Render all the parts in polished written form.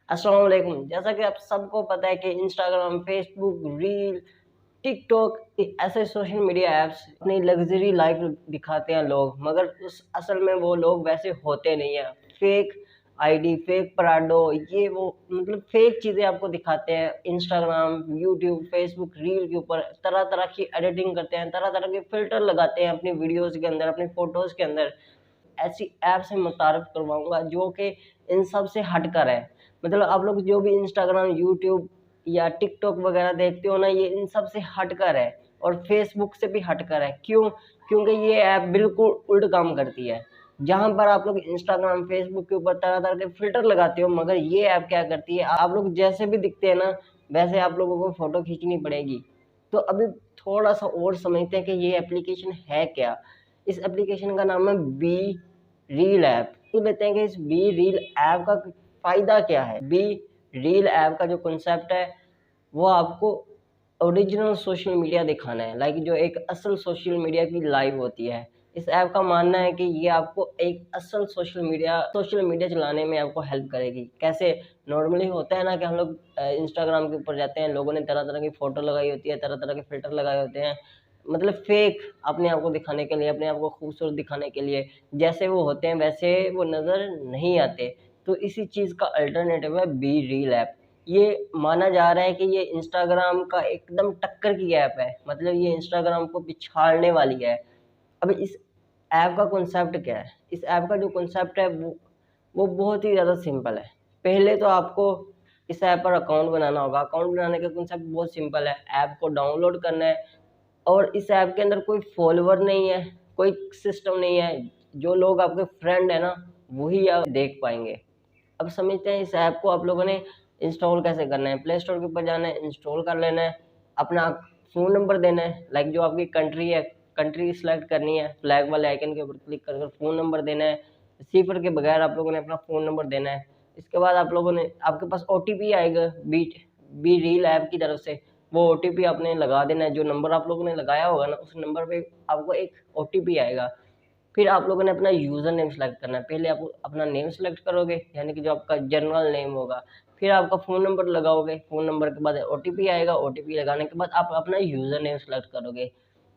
अस्सलाम वालेकुम। जैसा कि आप सबको पता है कि इंस्टाग्राम, फेसबुक, रील, टिकटॉक ऐसे सोशल मीडिया ऐप्स अपनी लग्जरी लाइफ दिखाते हैं लोग, मगर उस असल में वो लोग वैसे होते नहीं हैं। फेक आईडी, फेक पराडो, ये वो मतलब फेक चीज़ें आपको दिखाते हैं। इंस्टाग्राम, यूट्यूब, फेसबुक, रील के ऊपर तरह तरह की एडिटिंग करते हैं, तरह तरह के फिल्टर लगाते हैं अपनी वीडियोज़ के अंदर, अपनी फ़ोटोज़ के अंदर। ऐसी ऐप से मुतारिफ करवाऊँगा जो कि इन सब से हटकर है। मतलब आप लोग जो भी इंस्टाग्राम, यूट्यूब या टिकटॉक वगैरह देखते हो ना, ये इन सब से हटकर है और फेसबुक से भी हटकर है। क्यों? क्योंकि ये ऐप बिल्कुल उल्ट काम करती है। जहाँ पर आप लोग इंस्टाग्राम, फेसबुक के ऊपर तरह-तरह के फ़िल्टर लगाते हो, मगर ये ऐप क्या करती है, आप लोग जैसे भी दिखते हैं ना, वैसे आप लोगों को फ़ोटो खींचनी पड़ेगी। तो अभी थोड़ा-सा और समझते हैं कि ये एप्लीकेशन है क्या? इस एप्लीकेशन का नाम है बी रील ऐप। तो लेते हैं कि इस बी रील ऐप का फ़ायदा क्या है? बी रील ऐप का जो कॉन्सेप्ट है, वो आपको ओरिजिनल सोशल मीडिया दिखाना है, लाइक जो एक असल सोशल मीडिया की लाइव होती है। इस ऐप का मानना है कि ये आपको एक असल सोशल मीडिया चलाने में आपको हेल्प करेगी। कैसे? नॉर्मली होता है ना कि हम लोग इंस्टाग्राम के ऊपर जाते हैं, लोगों ने तरह-तरह की फ़ोटो लगाई होती है, तरह-तरह के फ़िल्टर लगाए होते हैं, मतलब फेक अपने आप को दिखाने के लिए, अपने आप को खूबसूरत दिखाने के लिए। जैसे वो होते हैं वैसे वो नज़र नहीं आते। तो इसी चीज़ का अल्टरनेटिव है बी रील ऐप। ये माना जा रहा है कि ये इंस्टाग्राम का एकदम टक्कर की ऐप है, मतलब ये इंस्टाग्राम को पिछाड़ने वाली है। अब इस ऐप का कॉन्सेप्ट क्या है? इस ऐप का जो कॉन्सेप्ट है वो बहुत ही ज़्यादा सिंपल है। पहले तो आपको इस ऐप पर अकाउंट बनाना होगा। अकाउंट बनाने का कॉन्सेप्ट बहुत सिंपल है। ऐप को डाउनलोड करना है और इस ऐप के अंदर कोई फॉलोवर नहीं है, कोई सिस्टम नहीं है। जो लोग आपके फ्रेंड है ना, वही आप देख पाएँगे। अब समझते हैं इस ऐप को आप लोगों ने इंस्टॉल कैसे करना है। प्ले स्टोर के ऊपर जाना है, इंस्टॉल कर लेना है, अपना फ़ोन नंबर देना है, लाइक जो आपकी कंट्री है, कंट्री सिलेक्ट करनी है, फ्लैग वाले आइकन के ऊपर क्लिक कर फ़ोन नंबर देना है, सिफ़र के बगैर आप लोगों ने अपना फ़ोन नंबर देना है। इसके बाद आप लोगों ने आपके पास ओटीपी आएगा बी रील ऐप की तरफ से, वो ओटीपी आपने लगा देना है। जो नंबर आप लोगों ने लगाया होगा ना, उस नंबर पे आपको एक ओटीपी आएगा। फिर आप लोगों ने अपना यूज़र नेम सेलेक्ट करना है। पहले आप अपना नेम सेलेक्ट करोगे, यानी कि जो आपका जनरल नेम होगा। फिर आपका फ़ोन नंबर लगाओगे, फ़ोन नंबर के बाद ओटीपी आएगा, ओटीपी लगाने के बाद आप अपना यूज़र नेम सेलेक्ट करोगे।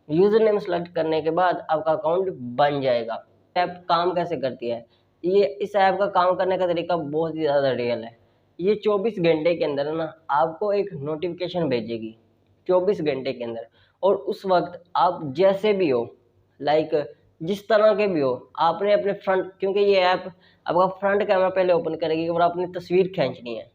यूज़र नेम सेलेक्ट करने के बाद आपका अकाउंट बन जाएगा। ऐप काम कैसे करती है? ये इस ऐप का काम करने का तरीका बहुत ही ज़्यादा रियल है। ये 24 घंटे के अंदर ना आपको एक नोटिफ़िकेशन भेजेगी, 24 घंटे के अंदर, और उस वक़्त आप जैसे भी हो, लाइक जिस तरह के भी हो, आपने अपने फ्रंट, क्योंकि ये ऐप आपका फ्रंट कैमरा पहले ओपन करेगी और आपने तस्वीर खींचनी है।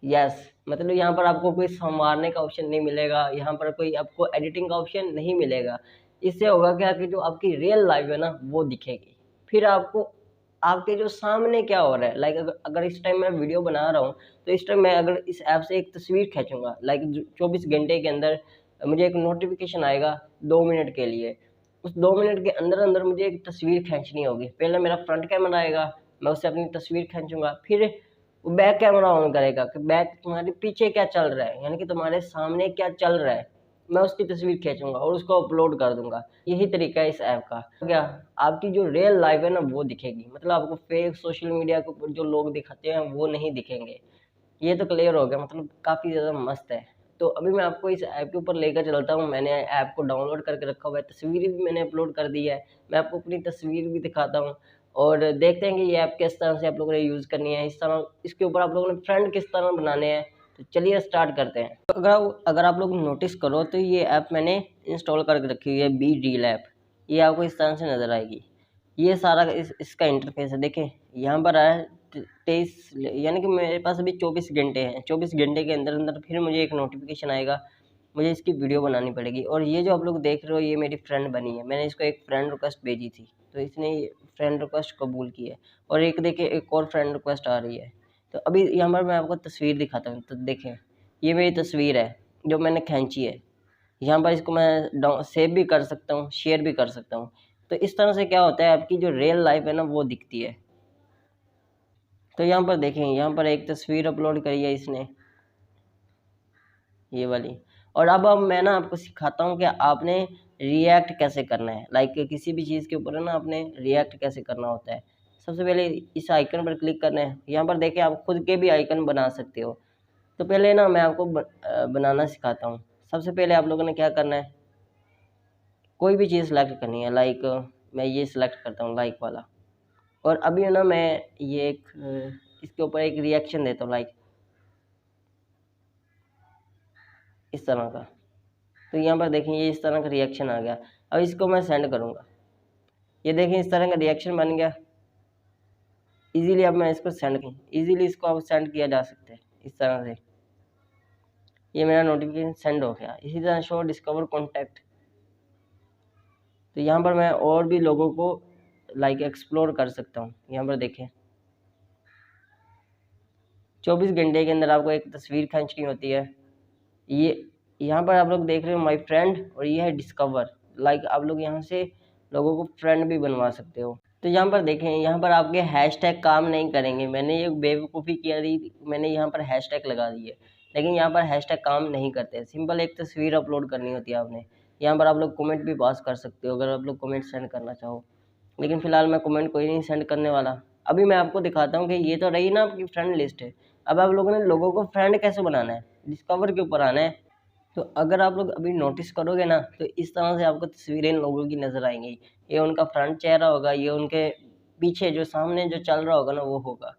यस, मतलब यहाँ पर आपको कोई संवारने का ऑप्शन नहीं मिलेगा, यहाँ पर कोई आपको एडिटिंग का ऑप्शन नहीं मिलेगा। इससे होगा क्या कि जो आपकी रियल लाइफ है ना, वो दिखेगी। फिर आपको आपके जो सामने क्या हो रहा है, लाइक अगर अगर इस टाइम मैं वीडियो बना रहा हूँ, तो इस टाइम मैं अगर इस ऐप से एक तस्वीर खींचूँगा, लाइक ज 24 घंटे के अंदर मुझे एक नोटिफ़िकेशन आएगा 2 मिनट के लिए। उस 2 मिनट के अंदर-अंदर मुझे एक तस्वीर खींचनी होगी। पहले मेरा फ्रंट कैमरा आएगा, मैं उससे अपनी तस्वीर खींचूँगा। फिर वो बैक कैमरा ऑन करेगा कि बैक तुम्हारे पीछे क्या चल रहा है, यानी कि तुम्हारे सामने क्या चल रहा है। मैं उसकी तस्वीर खींचूँगा और उसको अपलोड कर दूँगा। यही तरीका है इस ऐप का। क्या आपकी जो रियल लाइफ़ है ना, वो दिखेगी। मतलब आपको फेक सोशल मीडिया के ऊपर जो लोग दिखाते हैं, वो नहीं दिखेंगे। ये तो क्लियर हो गया, मतलब काफ़ी ज़्यादा मस्त है। तो अभी मैं आपको इस ऐप के ऊपर लेकर चलता हूँ। मैंने ऐप को डाउनलोड करके रखा हुआ है, तस्वीरें भी मैंने अपलोड कर दी है। मैं आपको अपनी तस्वीर भी दिखाता हूँ और देखते हैं कि ये ऐप किस तरह से आप लोगों ने यूज़ करनी है। इस तरह इसके ऊपर आप लोगों ने फ्रेंड किस तरह बनाने हैं। तो चलिए स्टार्ट करते हैं। तो अगर आप लोग नोटिस करो तो ये ऐप मैंने इंस्टॉल करके रखी हुई है, बी रील ऐप। ये आपको इस तरह से नज़र आएगी। ये सारा इसका इंटरफेस है, देखें यहाँ पर आया 23, यानी कि मेरे पास अभी 24 घंटे हैं। 24 घंटे के अंदर-अंदर फिर मुझे एक नोटिफ़िकेशन आएगा, मुझे इसकी वीडियो बनानी पड़ेगी। और ये जो आप लोग देख रहे हो, ये मेरी फ्रेंड बनी है। मैंने इसको एक फ्रेंड रिक्वेस्ट भेजी थी, तो इसने ये फ्रेंड रिक्वेस्ट कबूल की है। और एक देखिए एक और फ्रेंड रिक्वेस्ट आ रही है। तो अभी यहाँ पर मैं आपको तस्वीर दिखाता हूँ, तो देखें ये मेरी तस्वीर है जो मैंने खींची है। यहाँ पर इसको मैं सेव भी कर सकता हूँ, शेयर भी कर सकता हूँ। तो इस तरह से क्या होता है, आपकी जो रियल लाइफ़ है ना, वो दिखती है। तो यहाँ पर देखें, यहाँ पर एक तस्वीर अपलोड करी है इसने, ये वाली। और अब मैं ना आपको सिखाता हूँ कि आपने रिएक्ट कैसे करना है, लाइक किसी भी चीज़ के ऊपर है ना, आपने रिएक्ट कैसे करना होता है। सबसे पहले इस आइकन पर क्लिक करना है। यहाँ पर देखिए आप खुद के भी आइकन बना सकते हो। तो पहले ना मैं आपको बनाना सिखाता हूँ। सबसे पहले आप लोगों ने क्या करना है, कोई भी चीज़ सेलेक्ट करनी है। लाइक मैं ये सिलेक्ट करता हूँ लाइक वाला, और अभी ना मैं ये इसके ऊपर एक रिएक्शन देता हूँ लाइक इस तरह का। तो यहाँ पर देखें ये इस तरह का रिएक्शन आ गया। अब इसको मैं सेंड करूँगा, ये देखें इस तरह का रिएक्शन बन गया। इजीली अब मैं इसको इजीली इसको अब सेंड किया जा सकता है इस तरह से। ये मेरा नोटिफिकेशन सेंड हो गया। इसी तरह शो डिस्कवर कॉन्टैक्ट। तो यहाँ पर मैं और भी लोगों को लाइक एक्सप्लोर कर सकता हूँ। यहाँ पर देखें 24 घंटे के अंदर आपको एक तस्वीर खींचनी होती है। ये यहाँ पर आप लोग देख रहे हो माय फ्रेंड, और ये है डिस्कवर। लाइक आप लोग यहाँ से लोगों को फ्रेंड भी बनवा सकते हो। तो यहाँ पर देखें, यहाँ पर आपके हैशटैग काम नहीं करेंगे। मैंने ये बेवकूफ़ी किया थी, मैंने यहाँ पर हैशटैग लगा दी है, लेकिन यहाँ पर हैशटैग काम नहीं करते। सिंपल एक तस्वीर अपलोड करनी होती है आपने। यहाँ पर आप लोग कमेंट भी पास कर सकते हो अगर आप लोग कमेंट सेंड करना चाहो, लेकिन फ़िलहाल मैं कमेंट कोई नहीं सेंड करने वाला। अभी मैं आपको दिखाता हूँ कि ये तो रही ना आपकी फ्रेंड लिस्ट है। अब आप लोगों ने लोगों को फ्रेंड कैसे बनाना है, डिस्कवर के ऊपर आना है। तो अगर आप लोग अभी नोटिस करोगे ना, तो इस तरह से आपको तस्वीरें इन लोगों की नज़र आएंगी। ये उनका फ्रंट चेहरा होगा, ये उनके पीछे जो सामने जो चल रहा होगा ना वो होगा।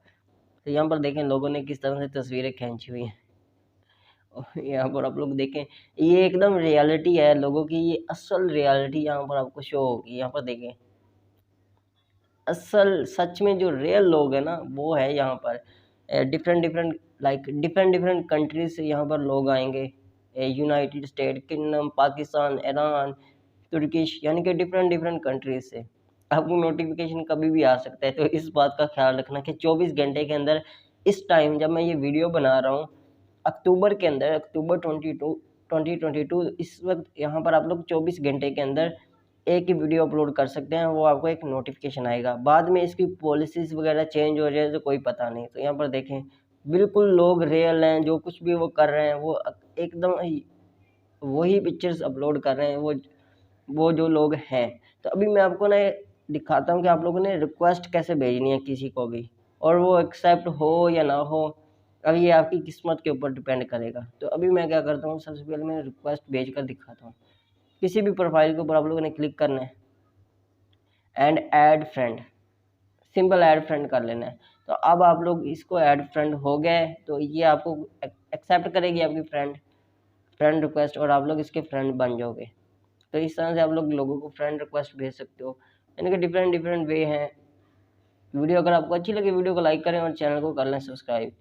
तो यहाँ पर देखें लोगों ने किस तरह से तस्वीरें खींची हुई हैं। और यहाँ पर आप लोग देखें, ये एकदम रियलिटी है लोगों की, ये असल रियलिटी यहाँ पर आपको शो होगी। यहाँ पर देखें असल सच में जो रियल लोग हैं ना वो है यहाँ पर। डिफरेंट डिफरेंट कंट्रीज से यहाँ पर लोग आएंगे। United state, kingdom, Pakistan, Iran, Turkish, यानी कि डिफरेंट डिफरेंट कंट्रीज से आपको नोटिफिकेशन कभी भी आ सकता है। तो इस बात का ख्याल रखना कि 24 घंटे के अंदर, इस टाइम जब मैं ये वीडियो बना रहा हूँ अक्टूबर के अंदर, अक्टूबर 2022, इस वक्त यहाँ पर आप लोग 24 घंटे के अंदर एक ही वीडियो अपलोड कर सकते हैं। वो आपको एक नोटिफिकेशन आएगा। बाद में इसकी पॉलिसीज़ वगैरह चेंज हो जाए तो कोई पता नहीं। तो यहाँ पर देखें बिल्कुल लोग रियल हैं, जो कुछ भी वो कर रहे हैं वो एकदम वही पिक्चर्स अपलोड कर रहे हैं वो जो लोग हैं। तो अभी मैं आपको ना दिखाता हूँ कि आप लोगों ने रिक्वेस्ट कैसे भेजनी है किसी को भी, और वो एक्सेप्ट हो या ना हो, अब ये आपकी किस्मत के ऊपर डिपेंड करेगा। तो अभी मैं क्या करता हूँ, सबसे पहले मैं रिक्वेस्ट भेज कर दिखाता हूँ। किसी भी प्रोफाइल के ऊपर आप लोगों ने क्लिक करना है and add friend, simple add friend कर लेना है। तो अब आप लोग इसको ऐड फ्रेंड हो गए, तो ये आपको एक्सेप्ट करेगी आपकी फ्रेंड रिक्वेस्ट, और आप लोग इसके फ्रेंड बन जाओगे। तो इस तरह से आप लोग लोगों को फ्रेंड रिक्वेस्ट भेज सकते हो, यानी कि डिफरेंट डिफरेंट वे हैं। वीडियो अगर आपको अच्छी लगे वीडियो को लाइक करें और चैनल को कर लें सब्सक्राइब।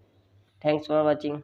Thanks for watching.